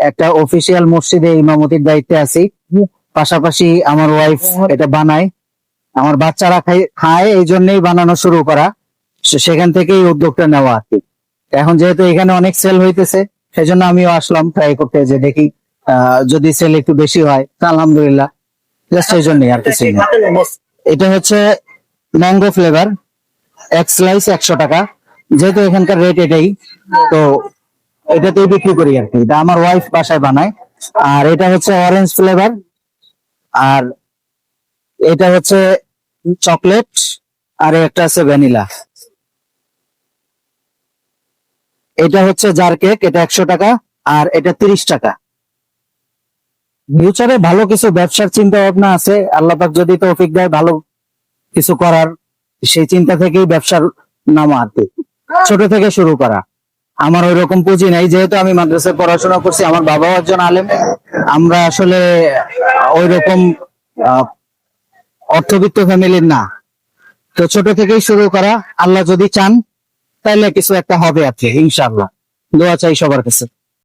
একটা অফিসিয়াল মসজিদে ইমামতির দায়িত্বে আছি, পাশাপাশি আমার ওয়াইফ এটা বানায়, আমার বাচ্চারা খায়, এই জন্যই বানানো শুরু করা, সেখান থেকেই উদ্যোগটা নেওয়া আর কি। এখন যেহেতু এখানে অনেক সেল হইতেছে, সেজন্য আমিও আসলাম ট্রাই করতে, যে দেখি যদি সেল একটু বেশি হয় তা আলহামদুলিল্লাহ, জাস্ট এই জন্যই আর কিছু না। এটা হচ্ছে ম্যাঙ্গো ফ্লেভার, এক স্লাইস 100 টাকা, যেহেতু এখানকার রেট এটাই, তো এটাতেই বিক্রি করি আর কি। এটা আমার ওয়াইফ বাসায় বানায়। আর এটা হচ্ছে অরেঞ্জ ফ্লেভার, আর এটা হচ্ছে চকলেট, আর একটা আছে ভ্যানিলা। এটা হচ্ছে জার কেক, এটা 100 টাকা, আর এটা 30 টাকা। ফিউচারে ভালো কিছু ব্যবসার চিন্তা ভাবনা আছে, আল্লাহ পাক যদি তৌফিক দেয় ভালো কিছু করার, সেই চিন্তা থেকেই ব্যবসার নামা আর কি, ছোট থেকে শুরু করা। আমার ওই রকম পুঁজি নাই, যেহেতু আমি মাদ্রাসায় পড়াশোনা করছি, আমার বাবাও একজন আলেম, আমরা আসলে ওই রকম অর্থবিত্ত ফ্যামিলির না, তো ছোট থেকেই শুরু করা। আল্লাহ যদি চান তাইলে কিছু একটা হবে আর কি, ইনশাআল্লাহ। দোয়া চাই সবার কাছে।